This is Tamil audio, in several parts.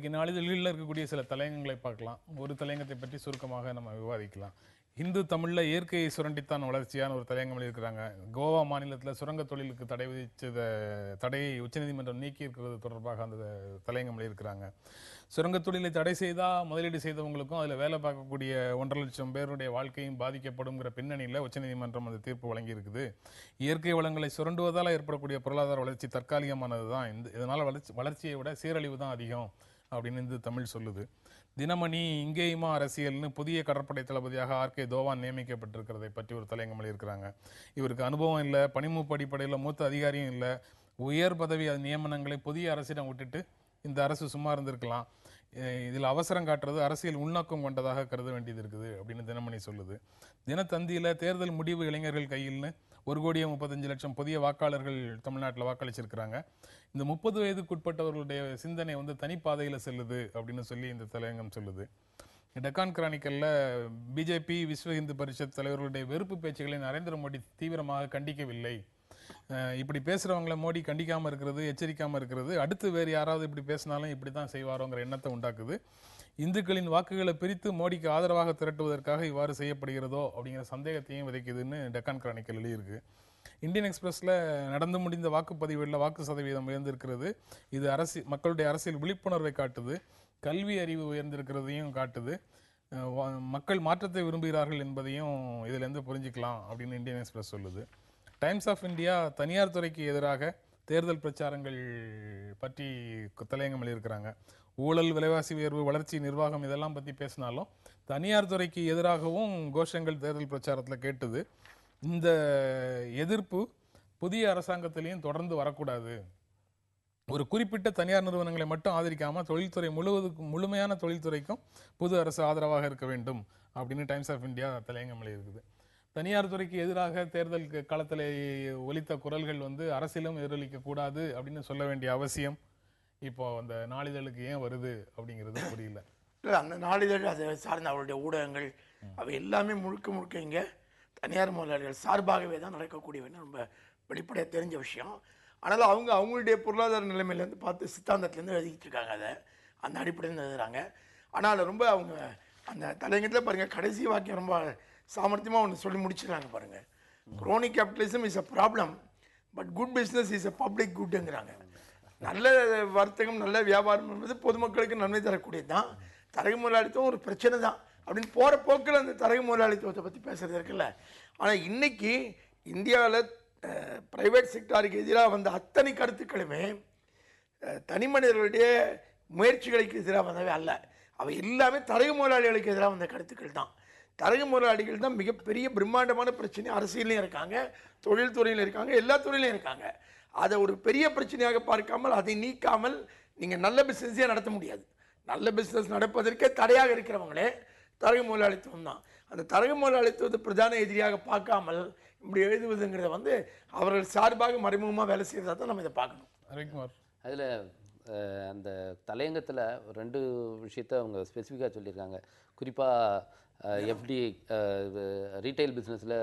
இன்றைக்கு நாளிதழில் இருக்கக்கூடிய சில தலையங்கங்களை பார்க்கலாம். ஒரு தலையங்கத்தை பற்றி சுருக்கமாக நம்ம விவாதிக்கலாம். இந்து தமிழ்ல இயற்கையை சுரண்டித்தான் வளர்ச்சியான ஒரு தலையங்கம் எழுதியிருக்கிறாங்க. கோவா மாநிலத்தில் சுரங்க தொழிலுக்கு தடை விதிச்ச தடையை உச்சநீதிமன்றம் நீக்கி இருக்கிறது தொடர்பாக அந்த தலையங்கம் எழுதியிருக்கிறாங்க. சுரங்க தொழிலை தடை செய்தால் முதலீடு செய்தவங்களுக்கும் அதில் வேலை பார்க்கக்கூடிய 1.5 லட்சம் பேருடைய வாழ்க்கையும் பாதிக்கப்படுங்கிற பின்னணியில் உச்சநீதிமன்றம் அந்த தீர்ப்பு வழங்கியிருக்குது. இயற்கை வளங்களை சுரண்டுவதால் ஏற்படக்கூடிய பொருளாதார வளர்ச்சி தற்காலிகமானது தான். இதனால் வளர்ச்சியை விட சீரழிவு தான் அதிகம் அப்படின்னு இந்து தமிழ் சொல்லுது. தினமணி இங்கேயுமா அரசியல்னு புதிய கடற்படை தளபதியாக ஆர்கே தோவான் நியமிக்கப்பட்டிருக்கிறதை பற்றி ஒரு தலையங்கம் எழுதியிருக்கிறாங்க. இவருக்கு அனுபவம் இல்லை, பணிமூப்பு அடிப்படையில் மூத்த அதிகாரியும் இல்லை, உயர் பதவி நியமனங்களை புதிய அரசிடம் விட்டுட்டு இந்த அரசு சும்மா இருந்திருக்கலாம். இதில் அவசரம் காட்டுறது அரசியல் உள்நோக்கம் கொண்டதாக கருத வேண்டியது இருக்குது அப்படின்னு தினமணி சொல்லுது. தினத்தந்தியில் தேர்தல் முடிவு இளைஞர்கள் கையில்னு 1,35,00,000 புதிய வாக்காளர்கள் தமிழ்நாட்டில் வாக்களிச்சிருக்கிறாங்க. இந்த 30 வயதுக்குட்பட்டவர்களுடைய சிந்தனை தனிப்பாதையில் செல்லுது அப்படின்னு சொல்லி இந்த தலையங்கம் சொல்லுது. டெக்கான் கிரானிக்கல்ல பிஜேபி விஸ்வ இந்து பரிஷத் தலைவர்களுடைய வெறுப்பு பேச்சுகளை நரேந்திர மோடி தீவிரமாக கண்டிக்கவில்லை. இப்படி பேசுகிறவங்கள மோடி கண்டிக்காமல் இருக்கிறது, எச்சரிக்காமல் இருக்கிறது, அடுத்து வேறு யாராவது இப்படி பேசினாலும் இப்படி தான் செய்வாரோங்கிற எண்ணத்தை உண்டாக்குது. இந்துக்களின் வாக்குகளை பிரித்து மோடிக்கு ஆதரவாக திரட்டுவதற்காக இவ்வாறு செய்யப்படுகிறதோ அப்படிங்கிற சந்தேகத்தையும் விதைக்குதுன்னு டெக்கான் கிரானிக்கல் எழுதியிருக்கு. இந்தியன் எக்ஸ்பிரஸில் நடந்து முடிந்த வாக்குப்பதிவுகளில் வாக்கு சதவீதம் உயர்ந்திருக்கிறது. இது மக்களுடைய அரசியல் விழிப்புணர்வை காட்டுது, கல்வி அறிவு உயர்ந்திருக்கிறதையும் காட்டுது, மக்கள் மாற்றத்தை விரும்புகிறார்கள் என்பதையும் இதிலேருந்து புரிஞ்சுக்கலாம் அப்படின்னு இந்தியன் எக்ஸ்பிரஸ் சொல்லுது. டைம்ஸ் ஆஃப் இந்தியா தனியார் துறைக்கு எதிராக தேர்தல் பிரச்சாரங்கள் பற்றி தலையங்கம் எழுதியிருக்கிறாங்க. ஊழல், விலைவாசி உயர்வு, வளர்ச்சி, நிர்வாகம் இதெல்லாம் பற்றி பேசினாலும் தனியார் துறைக்கு எதிராகவும் கோஷங்கள் தேர்தல் பிரச்சாரத்தில் கேட்டுது. இந்த எதிர்ப்பு புதிய அரசாங்கத்திலையும் தொடர்ந்து வரக்கூடாது. ஒரு குறிப்பிட்ட தனியார் நிறுவனங்களை மட்டும் ஆதரிக்காமல் தொழில்துறை முழுமையான தொழில்துறைக்கும் புது அரசு ஆதரவாக இருக்க வேண்டும் அப்படின்னு டைம்ஸ் ஆஃப் இந்தியா தலையங்கம் எழுதியிருக்குது. தனியார் துறைக்கு எதிராக தேர்தல் களத்தில் ஒலித்த குரல்கள் அரசியலும் எதிரொலிக்க கூடாது அப்படின்னு சொல்ல வேண்டிய அவசியம் இப்போ அந்த நாளிதழுக்கு ஏன் வருது அப்படிங்கிறது புரியல. இல்லை, அந்த நாளிதழ் அதை சார்ந்த அவருடைய ஊடகங்கள் அவை எல்லாமே முழுக்க இங்கே தனியார் முதலாளிகள் சார்பாகவே தான் நடக்கக்கூடியவன்னு ரொம்ப வெளிப்படையாக தெரிஞ்ச விஷயம். ஆனாலும் அவங்களுடைய பொருளாதார நிலைமையிலேருந்து பார்த்து சித்தாந்தத்துலேருந்து எழுதிக்கிட்டு இருக்காங்க. அதை அந்த அடிப்படையில் எழுதுகிறாங்க. ஆனால் ரொம்ப அவங்க அந்த தலையங்கத்தில் பாருங்கள், கடைசி வாக்கியம் ரொம்ப சாமர்த்தியமாக ஒன்று சொல்லி முடிச்சிடறாங்க பாருங்கள். Chronic capitalism is a problem, but good business is a public குட்ங்கிறாங்க. நல்ல வர்த்தகம், நல்ல வியாபாரம் என்பது பொதுமக்களுக்கு நன்மை தரக்கூடியது தான். தரகு முதலாளித்துவம் ஒரு பிரச்சனை தான் அப்படின்னு போகிற போக்கில் அந்த தரகு முதலாளித்துவத்தை பற்றி பேசுகிறது இருக்குல்ல. ஆனால் இன்றைக்கி இந்தியாவில் ப்ரைவேட் செக்டாருக்கு எதிராக வந்த அத்தனை கருத்துக்களுமே தனி மனிதர்களுடைய முயற்சிகளுக்கு எதிராக வந்தவே அல்ல. அவை எல்லாமே தரகு முதலாளிகளுக்கு எதிராக வந்த கருத்துக்கள் தான். தரகு முதலாளிகள் தான் மிகப்பெரிய பிரம்மாண்டமான பிரச்சனை. அரசியலையும் இருக்காங்க, தொழில்துறையிலும் இருக்காங்க, எல்லா துறையிலையும் இருக்காங்க. அதை ஒரு பெரிய பிரச்சனையாக பார்க்காமல் அதை நீக்காமல் நீங்கள் நல்ல பிஸ்னஸே நடத்த முடியாது. நல்ல பிஸ்னஸ் நடப்பதற்கே தடையாக இருக்கிறவங்களே தரகு முதலாளித்துவம் தான். அந்த தரகு முதலாளித்துவத்தை பிரதான எதிரியாக பார்க்காமல் இப்படி எழுதுவதுங்கிறத அவர்கள் சார்பாக மறைமுகமாக வேலை செய்கிறதா தான் நம்ம இதை பார்க்கணும். அதில் அந்த தலையங்கத்தில் 2 விஷயத்தை அவங்க ஸ்பெசிஃபிக்காக சொல்லியிருக்காங்க. குறிப்பாக எஃப்டி ரீட்டைல் பிஸ்னஸில்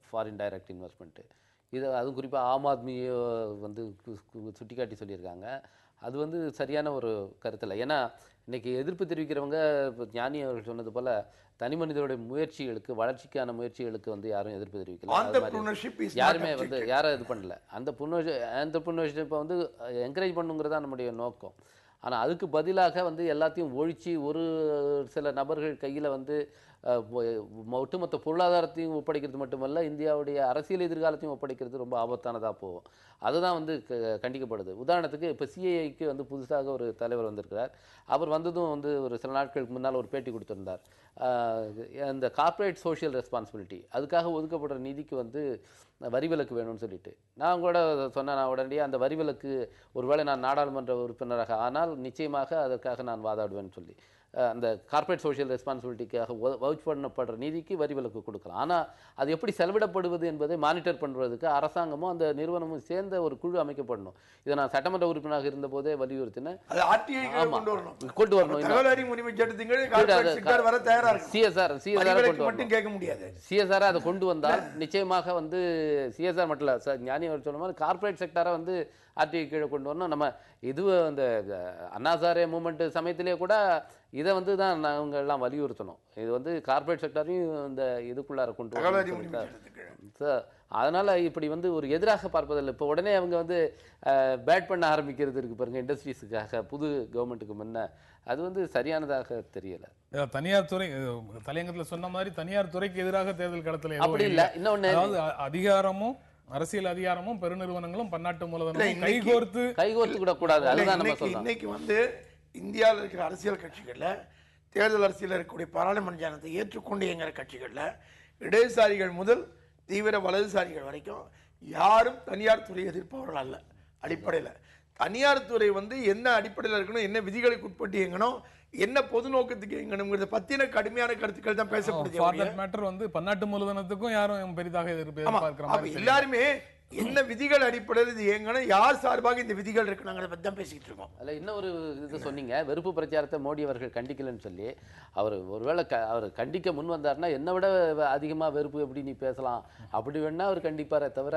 ஃபாரின் டைரக்ட் இன்வெஸ்ட்மெண்ட்டு, அதுவும் குறிப்பாக ஆம் ஆத்மியை சுட்டிக்காட்டி சொல்லியிருக்காங்க. அது சரியான ஒரு கருத்தில். ஏன்னா இன்றைக்கி எதிர்ப்பு தெரிவிக்கிறவங்க இப்போ ஞானி அவர்கள் சொன்னது போல் தனி மனிதனுடைய முயற்சிகளுக்கு, வளர்ச்சிக்கான முயற்சிகளுக்கு யாரும் எதிர்ப்பு தெரிவிக்கல. யாருமே யாரும் இது பண்ணல. அந்த புன்னர்ஷிப்பை என்கரேஜ் பண்ணுங்கிறதா நம்முடைய நோக்கம். ஆனால் அதுக்கு பதிலாக எல்லாத்தையும் ஒழிச்சு ஒரு சில நபர்கள் கையில் ஒட்டுமொத்த பொருளாதாரத்தையும் ஒப்படைக்கிறது மட்டுமல்ல, இந்தியாவுடைய அரசியல் எதிர்காலத்தையும் ஒப்படைக்கிறது ரொம்ப ஆபத்தானதாக போகும். அதுதான் கண்டிக்கப்படுது. உதாரணத்துக்கு இப்போ சிஐஐக்கு புதுசாக ஒரு தலைவர் வந்திருக்கிறார். அவர் வந்ததும் ஒரு சில நாட்களுக்கு முன்னால் ஒரு பேட்டி கொடுத்துருந்தார். இந்த கார்ப்பரேட் சோஷியல் ரெஸ்பான்சிபிலிட்டி, அதுக்காக ஒதுக்கப்படுற நிதிக்கு வரிவிலக்கு வேணும்னு சொல்லிட்டு நான் கூட சொன்னேன். நான் உடனடியாக அந்த வரிவிலக்கு ஒருவேளை நான் நாடாளுமன்ற உறுப்பினராக ஆனால் நிச்சயமாக அதற்காக நான் வாதாடுவேன்னு சொல்லி அந்த கார்ப்பரேட் சோஷியல் ரெஸ்பான்சிபிலிட்டிக்காக வவுச் பண்ணப்படுற நிதிக்கு வரி விலக்கு கொடுக்கலாம். ஆனால் அது எப்படி செலவிடப்படுவது என்பதை மானிட்டர் பண்ணுறதுக்கு அரசாங்கமும் அந்த நிறுவனமும் சேர்ந்த ஒரு குழு அமைக்கப்படணும். இதை நான் சட்டமன்ற உறுப்பினராக இருந்தபோதே வலியுறுத்தினேன். கொண்டு வரணும். சிஎஸ்ஆர் அதை கொண்டு வந்தால் நிச்சயமாக வந்து சிஎஸ்ஆர் மட்டும் இல்லை, ஞானி அவர் சொன்ன மாதிரி கார்ப்பரேட் செக்டாரை வந்து ஆர்டிஐ கீழே கொண்டு வரணும். நம்ம இது அந்த அண்ணாசாரே மூமெண்ட் சமயத்திலேயே கூட இதை வந்து தான் நாங்கள் எல்லாம் வலியுறுத்தணும். இது வந்து கார்ப்பரேட் செக்டரையும் இந்த இதுக்குள்ளார கொண்டு வரணும். அதனால் இப்படி வந்து ஒரு எதிராக பார்ப்பதில்லை. இப்போ உடனே அவங்க வந்து பேட் பண்ண ஆரம்பிக்கிறது இருக்கு பாருங்க இண்டஸ்ட்ரீஸுக்காக புது கவர்மெண்ட்டுக்கு முன்ன, அது வந்து சரியானதாக தெரியல. தனியார் துறை தலையங்கத்தில் சொன்ன மாதிரி தனியார் துறைக்கு எதிராக தேர்தல் களத்தில் அப்படி இல்லை. இன்னொன்று அதிகாரமும் அரசியல் அதிகாரமும் பெருநிறுவனங்களும் பன்னாட்டு மூலதனமும் கைகோர்த்து கூட கூடாது. அதுதான் நம்ம சொல்றோம். இன்னைக்கு வந்து இந்தியாவில் இருக்கிற அரசியல் கட்சிகளில் தேர்தல் அரசியல் இருக்கக்கூடிய பாராளுமன்ற ஜனத்தை ஏற்றுக்கொண்டு இயங்குகிற கட்சிகளில் இடதுசாரிகள் முதல் தீவிர வலதுசாரிகள் வரைக்கும் யாரும் தனியார் துறை எதிர்ப்பவர்கள் அல்ல. அடிப்படையில் தனியார் துறை வந்து என்ன அடிப்படையில் இருக்கணும், என்ன விதிகளுக்கு உட்பட்டு இயங்கணும், என்ன பொது நோக்கத்துக்கு இயங்கணுங்கிறத பத்தின கடுமையான கருத்துக்கள் தான் பேசப்படுது. வந்து பன்னாட்டு மூலதனத்துக்கும் யாரும் பெரிதாக எதிர்ப்பு எல்லாருமே என்ன விதிகள் அடிப்படையில் இது இயங்கணும், யார் சார்பாக இந்த விதிகள் இருக்குனாங்கிறத பற்றி தான் பேசிக்கிட்டு இருக்கோம். அதில் இன்னொரு இது சொன்னீங்க, வெறுப்பு பிரச்சாரத்தை மோடி அவர்கள் கண்டிக்கலன்னு சொல்லி. அவர் ஒருவேளை அவர் கண்டிக்க முன் வந்தார்னா என்னை விட அதிகமாக வெறுப்பு எப்படி நீ பேசலாம் அப்படி வேணா அவர் கண்டிப்பாரே தவிர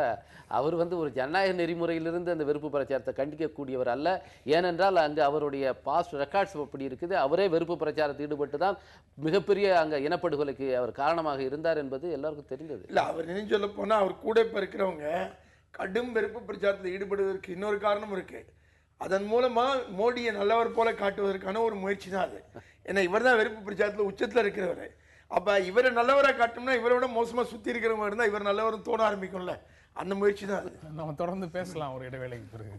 அவர் வந்து ஒரு ஜனநாயக நெறிமுறையிலிருந்து அந்த வெறுப்பு பிரச்சாரத்தை கண்டிக்கக்கூடியவர் அல்ல. ஏனென்றால் அங்கே அவருடைய பாஸ்ட் ரெக்கார்ட்ஸ் அப்படி இருக்குது. அவரே வெறுப்பு பிரச்சாரத்தில் ஈடுபட்டு தான் மிகப்பெரிய அங்கே இனப்படுகொலைக்கு அவர் காரணமாக இருந்தார் என்பது எல்லாருக்கும் தெரிந்தது. இல்லை, அவர் என்ன சொல்ல போனால் அவர் கூட இப்போ இருக்கிறவங்க கடும் வெறுப்பு பிரச்சாரத்தில் ஈடுபடுவதற்கு இன்னொரு காரணம் இருக்கு. அதன் மூலமா மோடியை நல்லவர் போல காட்டுவதற்கான ஒரு முயற்சி தான் அது. ஏன்னா இவர் தான் வெறுப்பு பிரச்சாரத்தில் உச்சத்தில் இருக்கிறவர். அப்ப இவரை நல்லவராக காட்டணும்னா இவரோட மோசமா சுத்தி இருக்கிறவங்க இருந்தால் இவர் நல்லவரும் தோண ஆரம்பிக்கும்ல, அந்த முயற்சி தான் அது. நம்ம தொடர்ந்து பேசலாம் ஒரு இடைவேளைக்கு பிறகு.